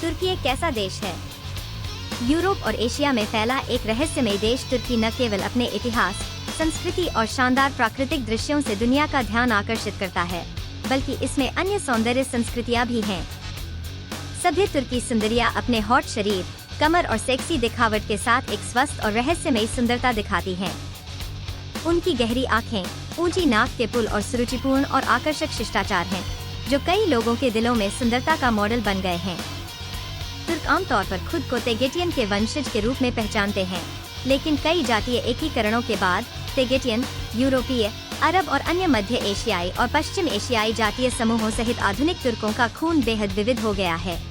तुर्की एक कैसा देश है? यूरोप और एशिया में फैला एक रहस्यमय देश तुर्की न केवल अपने इतिहास, संस्कृति और शानदार प्राकृतिक दृश्यों से दुनिया का ध्यान आकर्षित करता है, बल्कि इसमें अन्य सौंदर्य संस्कृतियां भी हैं। सभ्य तुर्की सुंदरियां अपने हॉट शरीर, कमर और सेक्सी दिखावट के साथ एक स्वस्थ और रहस्यमय सुंदरता दिखाती हैं। उनकी गहरी आँखें, ऊंची नाक के पुल और सुरुचिपूर्ण और आकर्षक शिष्टाचार हैं, जो कई लोगों के दिलों में सुंदरता का मॉडल बन गए हैं। तुर्क आमतौर पर खुद को तेगेटियन के वंशज के रूप में पहचानते हैं, लेकिन कई जातीय एकीकरणों के बाद तेगेटियन, यूरोपीय, अरब और अन्य मध्य एशियाई और पश्चिम एशियाई जातीय समूहों सहित आधुनिक तुर्कों का खून बेहद विविध हो गया है।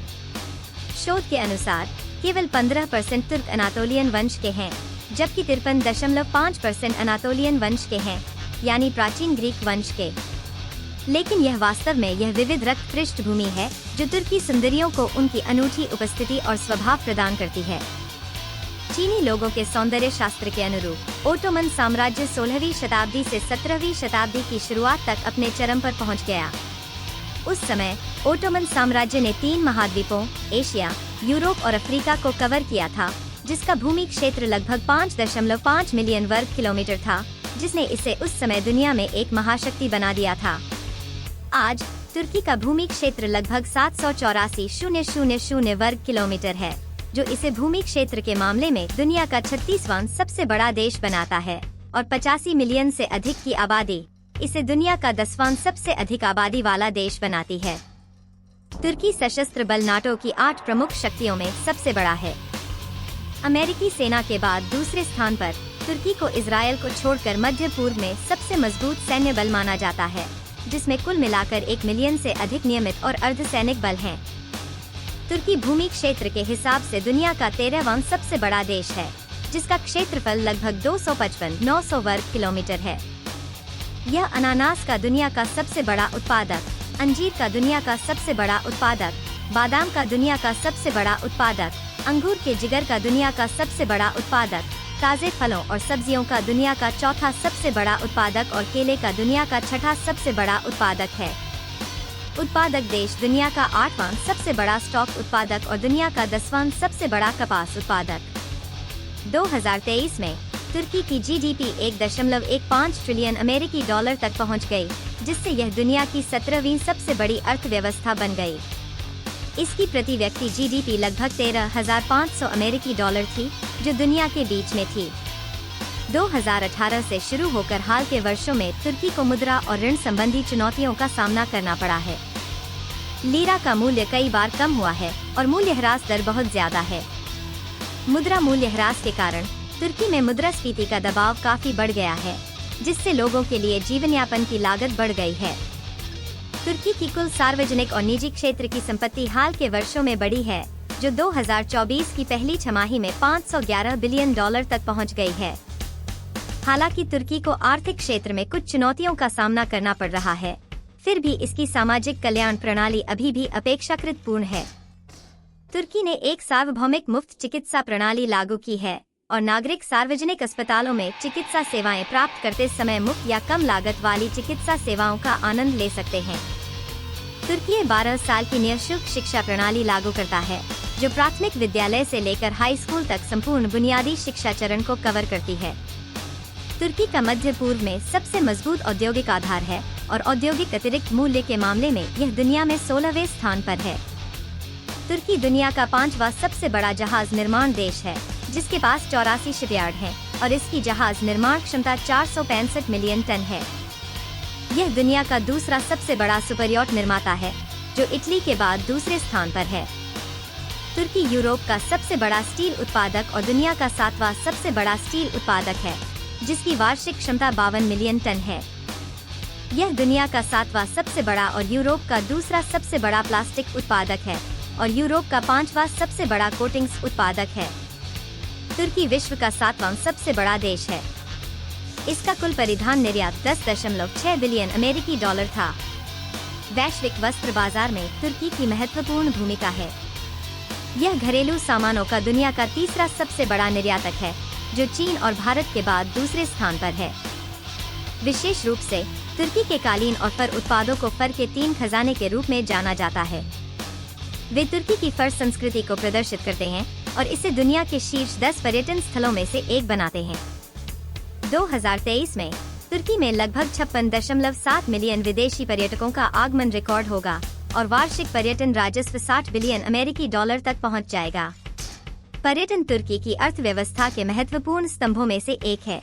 शोध के अनुसार केवल 15% तुर्क अनातोलियन वंश के हैं, जबकि 53.5% अनातोलियन वंश के हैं, यानी प्राचीन ग्रीक वंश के। लेकिन यह वास्तव में यह विविध रक्त पृष्ठभूमि है जो तुर्की सुंदरियों को उनकी अनूठी उपस्थिति और स्वभाव प्रदान करती है। चीनी लोगों के सौंदर्य शास्त्र के अनुरूप ओटोमन साम्राज्य 16वीं शताब्दी से 17वीं शताब्दी की शुरुआत तक अपने चरम पर पहुंच गया। उस समय ओटोमन साम्राज्य ने 3 महाद्वीपों एशिया, यूरोप और अफ्रीका को कवर किया था, जिसका भूमि क्षेत्र लगभग 5.5 मिलियन वर्ग किलोमीटर था, जिसने इसे उस समय दुनिया में एक महाशक्ति बना दिया था। आज तुर्की का भूमि क्षेत्र लगभग 784,000 वर्ग किलोमीटर है, जो इसे भूमि क्षेत्र के मामले में दुनिया का 36वां सबसे बड़ा देश बनाता है, और 85 मिलियन से अधिक की आबादी इसे दुनिया का 10वां सबसे अधिक आबादी वाला देश बनाती है। तुर्की सशस्त्र बल नाटो की 8 प्रमुख शक्तियों में सबसे बड़ा है। अमेरिकी सेना के बाद दूसरे स्थान पर तुर्की को इजरायल को छोड़कर मध्य पूर्व में सबसे मजबूत सैन्य बल माना जाता है, जिसमें कुल मिलाकर 1 मिलियन से अधिक नियमित और अर्धसैनिक बल हैं। तुर्की भूमि क्षेत्र के हिसाब से दुनिया का 13वां सबसे बड़ा देश है, जिसका क्षेत्रफल लगभग 255,900 वर्ग किलोमीटर है। यह अनानास का दुनिया का सबसे बड़ा उत्पादक, अंजीर का दुनिया का सबसे बड़ा उत्पादक, बादाम का दुनिया का सबसे बड़ा उत्पादक, अंगूर के जिगर का दुनिया का सबसे बड़ा उत्पादक, ताजे फलों और सब्जियों का दुनिया का चौथा सबसे बड़ा उत्पादक और केले का दुनिया का छठा सबसे बड़ा उत्पादक है। उत्पादक देश दुनिया का 8वां सबसे बड़ा स्टॉक उत्पादक और दुनिया का 10वां सबसे बड़ा कपास उत्पादक। 2023 में तुर्की की जीडीपी 1.15 ट्रिलियन अमेरिकी डॉलर तक पहुंच गई, जिससे यह दुनिया की 17वीं सबसे बड़ी अर्थव्यवस्था बन गई। इसकी प्रति व्यक्ति जीडीपी लगभग 13,500 अमेरिकी डॉलर थी, जो दुनिया के बीच में थी। 2018 से शुरू होकर हाल के वर्षों में तुर्की को मुद्रा और ऋण संबंधी चुनौतियों का सामना करना पड़ा है। लीरा का मूल्य कई बार कम हुआ है और मूल्यह्रास दर बहुत ज्यादा है। मुद्रा मूल्यह्रास के कारण तुर्की में मुद्रास्फीति का दबाव काफी बढ़ गया है, जिससे लोगों के लिए जीवनयापन की लागत बढ़ गई है। तुर्की की कुल सार्वजनिक और निजी क्षेत्र की संपत्ति हाल के वर्षों में बढ़ी है, जो 2024 की पहली छमाही में 511 बिलियन डॉलर तक पहुंच गई है। हालांकि तुर्की को आर्थिक क्षेत्र में कुछ चुनौतियों का सामना करना पड़ रहा है, फिर भी इसकी सामाजिक कल्याण प्रणाली अभी भी अपेक्षाकृत पूर्ण है। तुर्की ने एक सार्वभौमिक मुफ्त चिकित्सा प्रणाली लागू की है और नागरिक सार्वजनिक अस्पतालों में चिकित्सा सेवाएं प्राप्त करते समय मुफ्त या कम लागत वाली चिकित्सा सेवाओं का आनंद ले सकते हैं। तुर्की 12 साल की निःशुल्क शिक्षा प्रणाली लागू करता है, जो प्राथमिक विद्यालय से लेकर हाई स्कूल तक संपूर्ण बुनियादी शिक्षा चरण को कवर करती है। तुर्की का मध्य पूर्व में सबसे मजबूत औद्योगिक आधार है और औद्योगिक अतिरिक्त मूल्य के मामले में यह दुनिया में 16वें स्थान पर है। तुर्की दुनिया का 5वां सबसे बड़ा जहाज निर्माण देश है, जिसके पास 84 शिपयार्ड हैं और इसकी जहाज निर्माण क्षमता 465 मिलियन टन है। यह दुनिया का दूसरा सबसे बड़ा सुपरयॉट निर्माता है, जो इटली के बाद दूसरे स्थान पर है। तुर्की यूरोप का सबसे बड़ा स्टील उत्पादक और दुनिया का 7वां सबसे बड़ा स्टील उत्पादक है, जिसकी वार्षिक क्षमता 52 मिलियन टन है। यह दुनिया का 7वां सबसे बड़ा और यूरोप का दूसरा सबसे बड़ा प्लास्टिक उत्पादक है और यूरोप का 5वां सबसे बड़ा कोटिंग्स उत्पादक है। तुर्की विश्व का 7वां सबसे बड़ा देश है। इसका कुल परिधान निर्यात 10.6 बिलियन अमेरिकी डॉलर था। वैश्विक वस्त्र बाजार में तुर्की की महत्वपूर्ण भूमिका है। यह घरेलू सामानों का दुनिया का तीसरा सबसे बड़ा निर्यातक है, जो चीन और भारत के बाद दूसरे स्थान पर है। विशेष रूप से तुर्की के कालीन और फर उत्पादों को फर के 3 खजाने के रूप में जाना जाता है। वे तुर्की की फर्श संस्कृति को प्रदर्शित करते हैं और इसे दुनिया के शीर्ष 10 पर्यटन स्थलों में से एक बनाते हैं। 2023 में तुर्की में लगभग 56.7 मिलियन विदेशी पर्यटकों का आगमन रिकॉर्ड होगा और वार्षिक पर्यटन राजस्व 60 बिलियन अमेरिकी डॉलर तक पहुंच जाएगा। पर्यटन तुर्की की अर्थव्यवस्था के महत्वपूर्ण स्तंभों में से एक है।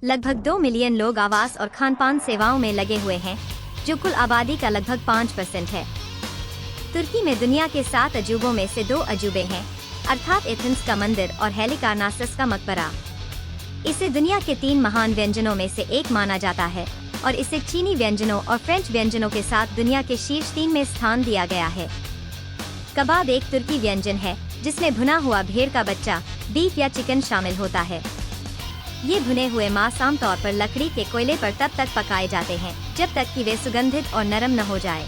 लगभग 2 मिलियन लोग आवास और खानपान सेवाओं में लगे हुए हैं, जो कुल आबादी का लगभग 5% है। तुर्की में दुनिया के 7 अजूबों में से 2 अजूबे हैं, अर्थात एथेंस का मंदिर और हेलिकार्नासस का मकबरा। इसे दुनिया के 3 महान व्यंजनों में से एक माना जाता है और इसे चीनी व्यंजनों और फ्रेंच व्यंजनों के साथ दुनिया के शीर्ष 3 में स्थान दिया गया है। कबाब एक तुर्की व्यंजन है जिसमें भुना हुआ भेड़ का बच्चा, बीफ या चिकन शामिल होता है। ये भुने हुए मांस आमतौर पर लकड़ी के कोयले पर तब तक पकाए जाते हैं जब तक कि वे सुगंधित और नरम न हो जाए।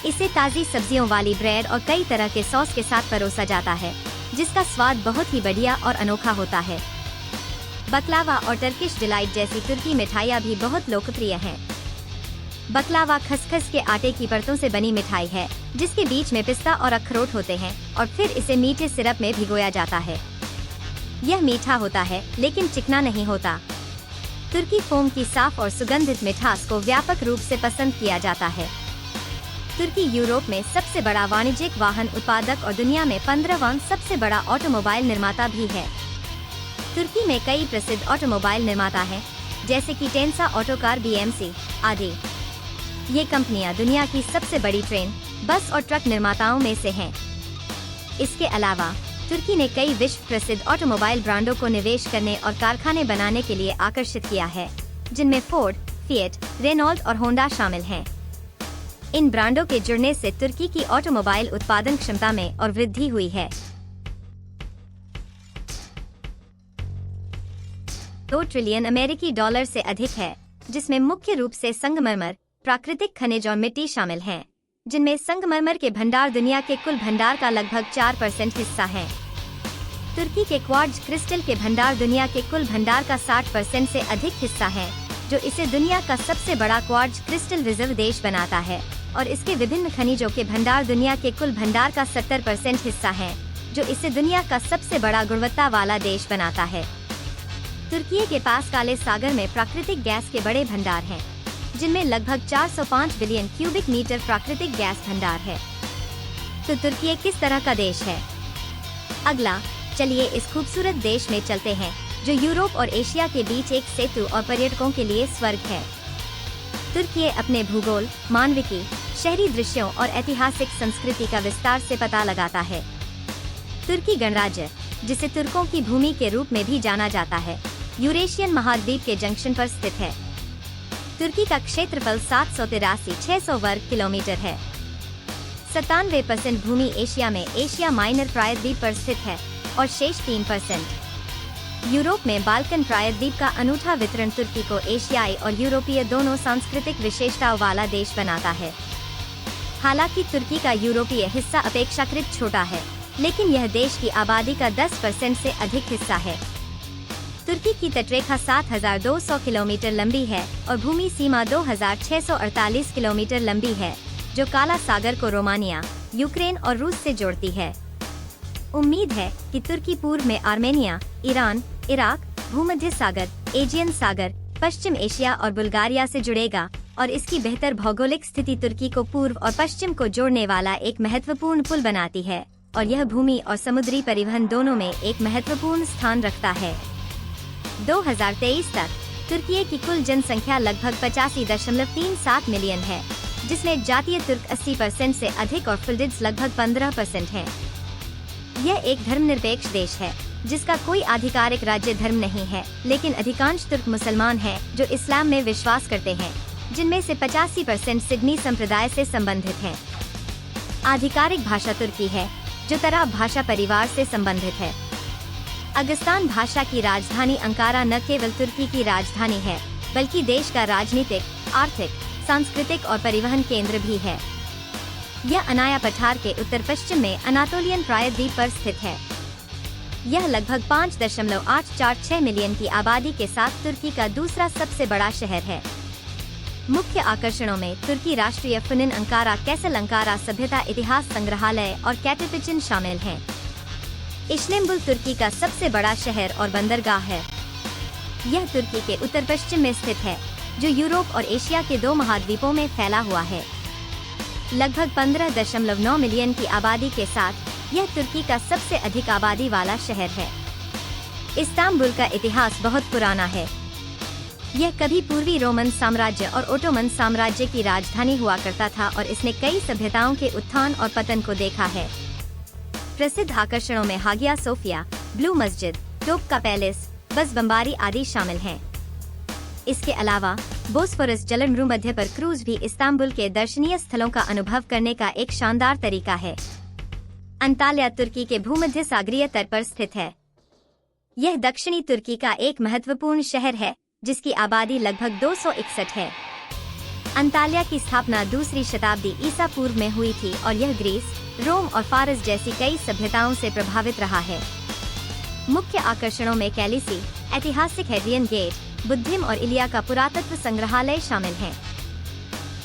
इसे ताज़ी सब्जियों वाली ब्रेड और कई तरह के सॉस के साथ परोसा जाता है, जिसका स्वाद बहुत ही बढ़िया और अनोखा होता है। बकलावा और टर्किश डिलाइट जैसी तुर्की मिठाइयाँ भी बहुत लोकप्रिय हैं। बकलावा खसखस के आटे की परतों से बनी मिठाई है, जिसके बीच में पिस्ता और अखरोट होते हैं और फिर इसे मीठे सिरप में भिगोया जाता है। यह मीठा होता है लेकिन चिकना नहीं होता। तुर्की फोम की साफ और सुगंधित मिठास को व्यापक रूप से पसंद किया जाता है। तुर्की यूरोप में सबसे बड़ा वाणिज्यिक वाहन उत्पादक और दुनिया में 15वां सबसे बड़ा ऑटोमोबाइल निर्माता भी है। तुर्की में कई प्रसिद्ध ऑटोमोबाइल निर्माता हैं, जैसे कि टेंसा ऑटोकार, BMC आदि। ये कंपनियां दुनिया की सबसे बड़ी ट्रेन, बस और ट्रक निर्माताओं में से हैं। इसके अलावा तुर्की ने कई विश्व प्रसिद्ध ऑटोमोबाइल ब्रांडों को निवेश करने और कारखाने बनाने के लिए आकर्षित किया है, जिनमें फोर्ड, फिएट, रेनॉल्ट और होंडा शामिल हैं। इन ब्रांडों के जुड़ने से तुर्की की ऑटोमोबाइल उत्पादन क्षमता में और वृद्धि हुई है। 2 ट्रिलियन अमेरिकी डॉलर से अधिक है, जिसमें मुख्य रूप से संगमरमर, प्राकृतिक खनिज और मिट्टी शामिल हैं, जिनमें संगमरमर के भंडार दुनिया के कुल भंडार का लगभग 4% हिस्सा हैं। तुर्की के क्वार्ट्ज क्रिस्टल के भंडार दुनिया के कुल भंडार का 60% से अधिक हिस्सा हैं, जो इसे दुनिया का सबसे बड़ा क्वार्ट्ज क्रिस्टल रिजर्व देश बनाता है, और इसके विभिन्न खनिजों के भंडार दुनिया के कुल भंडार का 70% हिस्सा हैं, जो इसे दुनिया का सबसे बड़ा गुणवत्ता वाला देश बनाता है। तुर्की के पास काले सागर में प्राकृतिक गैस के बड़े भंडार हैं, जिनमें लगभग 405 बिलियन क्यूबिक मीटर प्राकृतिक गैस भंडार है। तो तुर्की किस तरह का देश है? अगला, चलिए इस खूबसूरत देश में चलते हैं, जो यूरोप और एशिया के बीच एक सेतु और पर्यटकों के लिए स्वर्ग है। तुर्की अपने भूगोल, मानविकी, शहरी दृश्यों और ऐतिहासिक संस्कृति का विस्तार से पता लगाता है। तुर्की गणराज्य, जिसे तुर्कों की भूमि के रूप में भी जाना जाता है, यूरेशियन महाद्वीप के जंक्शन पर स्थित है। तुर्की का क्षेत्रफल 783,600 वर्ग किलोमीटर है। 97% भूमि एशिया में एशिया माइनर प्रायद्वीप पर स्थित है और शेष 3% यूरोप में बाल्कन प्रायद्वीप का अनूठा वितरण तुर्की को एशियाई और यूरोपीय दोनों सांस्कृतिक विशेषताओं वाला देश बनाता है। हालांकि तुर्की का यूरोपीय हिस्सा अपेक्षाकृत छोटा है, लेकिन यह देश की आबादी का 10% से अधिक हिस्सा है। तुर्की की तटरेखा 7,200 किलोमीटर लंबी है और भूमि सीमा 2,648 किलोमीटर लंबी है, जो काला सागर को रोमानिया, यूक्रेन और रूस से जोड़ती है। उम्मीद है कि तुर्की पूर्व में आर्मेनिया, ईरान, इराक, भूमध्य सागर, एजियन सागर, पश्चिम एशिया और बुल्गारिया से जुड़ेगा, और इसकी बेहतर भौगोलिक स्थिति तुर्की को पूर्व और पश्चिम को जोड़ने वाला एक महत्वपूर्ण पुल बनाती है, और यह भूमि और समुद्री परिवहन दोनों में एक महत्वपूर्ण स्थान रखता है। 2023 तक तुर्की की कुल जनसंख्या लगभग 85.37 मिलियन है, जिसमें जातीय तुर्क 80% से अधिक और फिल्डिड्स लगभग 15% हैं। यह एक धर्मनिरपेक्ष देश है, जिसका कोई आधिकारिक राज्य धर्म नहीं है, लेकिन अधिकांश तुर्क मुसलमान हैं जो इस्लाम में विश्वास करते हैं, जिनमें से 85% सिडनी संप्रदाय से संबंधित हैं। आधिकारिक भाषा तुर्की है, जो तराब भाषा परिवार से संबंधित है। अगस्तान भाषा की राजधानी अंकारा न केवल तुर्की की राजधानी है, बल्कि देश का राजनीतिक, आर्थिक, सांस्कृतिक और परिवहन केंद्र भी है। यह अनाया पठार के उत्तर पश्चिम में अनातोलियन प्रायद्वीप पर स्थित है। यह लगभग 5.846 मिलियन की आबादी के साथ तुर्की का दूसरा सबसे बड़ा शहर है। मुख्य आकर्षणों में तुर्की राष्ट्रीय फनून अंकारा, कैसल अंकारा सभ्यता इतिहास संग्रहालय और कैटेपिचन शामिल हैं। इस्तांबुल तुर्की का सबसे बड़ा शहर और बंदरगाह है। यह तुर्की के उत्तर पश्चिम में स्थित है, जो यूरोप और एशिया के 2 महाद्वीपों में फैला हुआ है। लगभग 15.9 मिलियन की आबादी के साथ यह तुर्की का सबसे अधिक आबादी वाला शहर है। इस्तांबुल का इतिहास बहुत पुराना है। यह कभी पूर्वी रोमन साम्राज्य और ओटोमन साम्राज्य की राजधानी हुआ करता था और इसने कई सभ्यताओं के उत्थान और पतन को देखा है। प्रसिद्ध आकर्षणों में हागिया सोफिया, ब्लू मस्जिद, टोपका पैलेस, बस बम्बारी आदि शामिल हैं। इसके अलावा बोस्फोरस जलमरूमध्य पर क्रूज भी इस्तांबुल के दर्शनीय स्थलों का अनुभव करने का एक शानदार तरीका है। अंताल्या तुर्की के भूमध्य सागरीय तट पर स्थित है। यह दक्षिणी तुर्की का एक महत्वपूर्ण शहर है, जिसकी आबादी लगभग 261 है। अंताल्या की स्थापना 2री शताब्दी ईसा पूर्व में हुई थी और यह ग्रीस, रोम और फारस जैसी कई सभ्यताओं से प्रभावित रहा है। मुख्य आकर्षणों में कैलिसी, ऐतिहासिक हेड्रियन गेट, बुद्धिम और इलिया का पुरातत्व संग्रहालय शामिल हैं।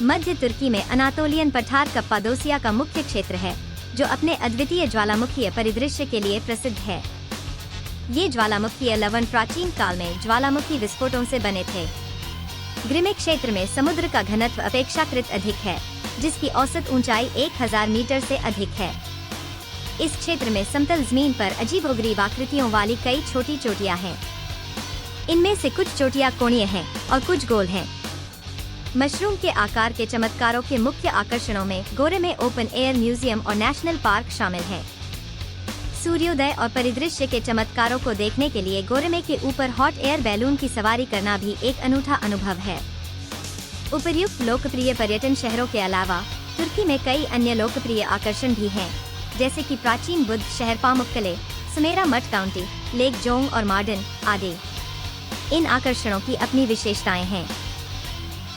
मध्य तुर्की में अनातोलियन पठार कप्पादोसिया का मुख्य क्षेत्र है, जो अपने अद्वितीय ज्वालामुखीय परिदृश्य के लिए प्रसिद्ध है। ये ज्वालामुखीय लवण प्राचीन काल में ज्वालामुखी विस्फोटों से बने थे। ग्रिमिक क्षेत्र में समुद्र का घनत्व अपेक्षाकृत अधिक है, जिसकी औसत ऊंचाई 1000 मीटर से अधिक है। इस क्षेत्र में समतल जमीन पर अजीबोगरीब आकृतियों वाली कई छोटी चोटियां हैं। इनमें से कुछ चोटियां कोणीय हैं और कुछ गोल हैं। मशरूम के आकार के चमत्कारों के मुख्य आकर्षणों में गोरे में ओपन एयर म्यूजियम और नेशनल पार्क शामिल हैं। सूर्योदय और परिदृश्य के चमत्कारों को देखने के लिए गोरेमे के ऊपर हॉट एयर बैलून की सवारी करना भी एक अनूठा अनुभव है। उपर्युक्त लोकप्रिय पर्यटन शहरों के अलावा तुर्की में कई अन्य लोकप्रिय आकर्षण भी हैं, जैसे कि प्राचीन बुद्ध शहर पामुक्कले, सुमेरा मठ काउंटी, लेक जोंग और मार्डन आदि। इन आकर्षणों की अपनी विशेषताएं हैं।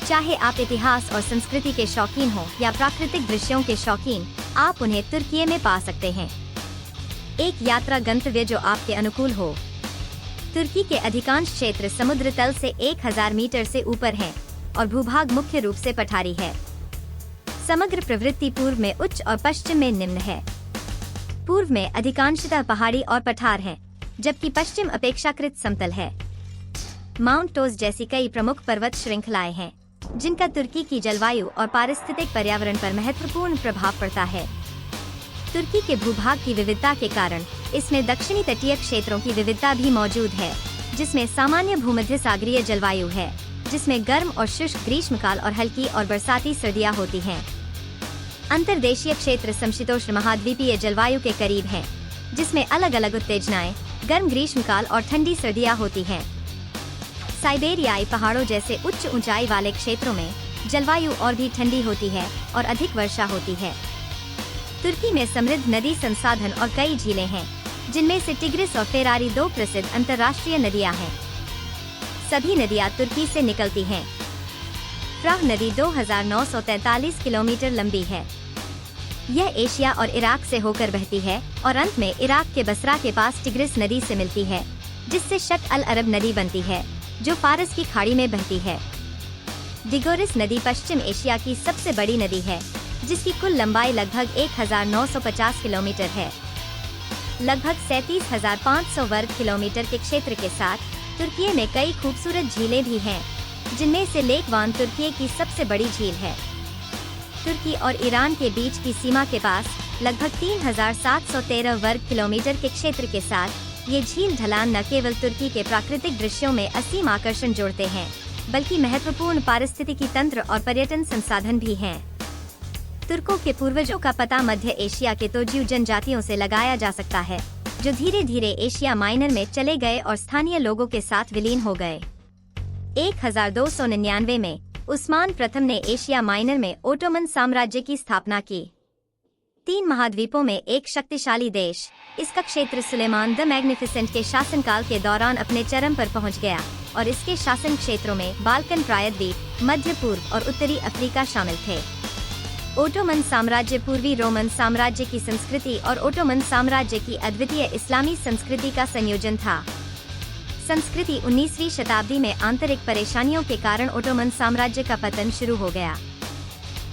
चाहे आप इतिहास और संस्कृति के शौकीन हो या प्राकृतिक दृश्यों के शौकीन, आप उन्हें तुर्की में पा सकते हैं। एक यात्रा गंतव्य जो आपके अनुकूल हो। तुर्की के अधिकांश क्षेत्र समुद्र तल से 1000 मीटर से ऊपर हैं और भूभाग मुख्य रूप से पठारी है। समग्र प्रवृत्ति पूर्व में उच्च और पश्चिम में निम्न है। पूर्व में अधिकांशतः पहाड़ी और पठार हैं, जबकि पश्चिम अपेक्षाकृत समतल है। माउंट टोज जैसी कई प्रमुख पर्वत श्रृंखलाएं हैं, जिनका तुर्की की जलवायु और पारिस्थितिक पर्यावरण पर महत्वपूर्ण प्रभाव पड़ता है। तुर्की के भूभाग की विविधता के कारण इसमें दक्षिणी तटीय क्षेत्रों की विविधता भी मौजूद है, जिसमें सामान्य भूमध्य सागरीय जलवायु है, जिसमें गर्म और शुष्क ग्रीष्मकाल और हल्की और बरसाती सर्दियां होती हैं। अंतर्देशीय क्षेत्र समशीतोष्ण महाद्वीपीय जलवायु के करीब हैं, जिसमें अलग अलग उत्तेजनाएं, गर्म ग्रीष्मकाल और ठंडी सर्दियां होती हैं। साइबेरियाई पहाड़ों जैसे उच्च ऊंचाई वाले क्षेत्रों में जलवायु और भी ठंडी होती है और अधिक वर्षा होती है। तुर्की में समृद्ध नदी संसाधन और कई झीलें हैं, जिनमें से टिग्रिस और फेरारी 2 प्रसिद्ध अंतर्राष्ट्रीय नदियां हैं। सभी नदियां तुर्की से निकलती हैं। फ्राह नदी 2943 किलोमीटर लंबी है। यह एशिया और इराक से होकर बहती है और अंत में इराक के बसरा के पास टिग्रिस नदी से मिलती है, जिससे शत अल अरब नदी बनती है, जो फारस की खाड़ी में बहती है। डिगोरिस नदी पश्चिम एशिया की सबसे बड़ी नदी है, जिसकी कुल लंबाई लगभग 1950 किलोमीटर है। लगभग 37,500 वर्ग किलोमीटर के क्षेत्र के साथ तुर्की में कई खूबसूरत झीलें भी हैं, जिनमें से लेक वान तुर्की की सबसे बड़ी झील है। तुर्की और ईरान के बीच की सीमा के पास लगभग 3,713 वर्ग किलोमीटर के क्षेत्र के साथ ये झील ढलान न केवल तुर्की के प्राकृतिक दृश्यों में असीम आकर्षण जोड़ते हैं, बल्कि महत्वपूर्ण पारिस्थितिकी तंत्र और पर्यटन संसाधन भी हैं। तुर्कों के पूर्वजों का पता मध्य एशिया के तोजिउ जनजातियों से लगाया जा सकता है, जो धीरे धीरे एशिया माइनर में चले गए और स्थानीय लोगों के साथ विलीन हो गए। 1299 में उस्मान प्रथम ने एशिया माइनर में ओटोमन साम्राज्य की स्थापना की। 3 महाद्वीपों में एक शक्तिशाली देश, इसका क्षेत्र सुलेमान द मैग्निफिसेंट के शासनकाल के दौरान अपने चरम पर पहुंच गया और इसके शासन क्षेत्रों में बाल्कन प्रायद्वीप, मध्य पूर्व और उत्तरी अफ्रीका शामिल थे। ओटोमन साम्राज्य पूर्वी रोमन साम्राज्य की संस्कृति और ओटोमन साम्राज्य की अद्वितीय इस्लामी संस्कृति का संयोजन था। संस्कृति 19वीं शताब्दी में आंतरिक परेशानियों के कारण ओटोमन साम्राज्य का पतन शुरू हो गया।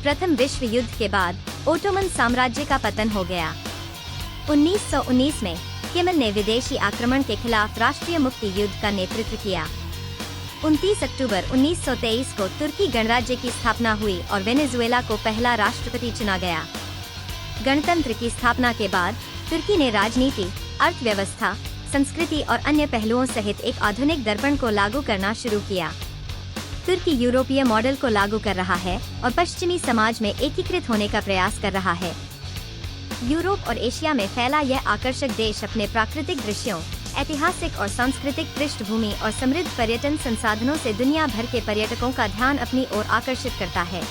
प्रथम विश्व युद्ध के बाद ओटोमन साम्राज्य का पतन हो गया। 1919 में केमल ने विदेशी आक्रमण के खिलाफ राष्ट्रीय मुक्ति युद्ध का नेतृत्व किया। 29 अक्टूबर 1923 को तुर्की गणराज्य की स्थापना हुई और वेनेजुएला को पहला राष्ट्रपति चुना गया। गणतंत्र की स्थापना के बाद तुर्की ने राजनीति, अर्थव्यवस्था, संस्कृति और अन्य पहलुओं सहित एक आधुनिक दर्पण को लागू करना शुरू किया। तुर्की यूरोपीय मॉडल को लागू कर रहा है और पश्चिमी समाज में एकीकृत होने का प्रयास कर रहा है। यूरोप और एशिया में फैला यह आकर्षक देश अपने प्राकृतिक दृश्यों, ऐतिहासिक और सांस्कृतिक पृष्ठभूमि और समृद्ध पर्यटन संसाधनों से दुनिया भर के पर्यटकों का ध्यान अपनी ओर आकर्षित करता है।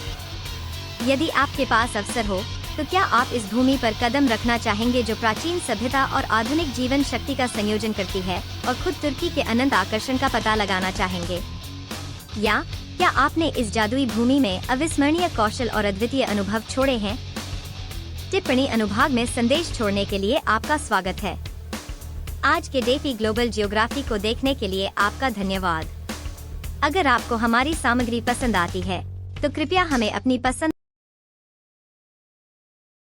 यदि आपके पास अवसर हो तो क्या आप इस भूमि पर कदम रखना चाहेंगे जो प्राचीन सभ्यता और आधुनिक जीवन शक्ति का संयोजन करती है, और खुद तुर्की के अनंत आकर्षण का पता लगाना चाहेंगे? या क्या आपने इस जादुई भूमि में अविस्मरणीय कौशल और अद्वितीय अनुभव छोड़े हैं? टिप्पणी अनुभाग में संदेश छोड़ने के लिए आपका स्वागत है। आज के डेफी ग्लोबल जियोग्राफी को देखने के लिए आपका धन्यवाद। अगर आपको हमारी सामग्री पसंद आती है तो कृपया हमें अपनी पसंद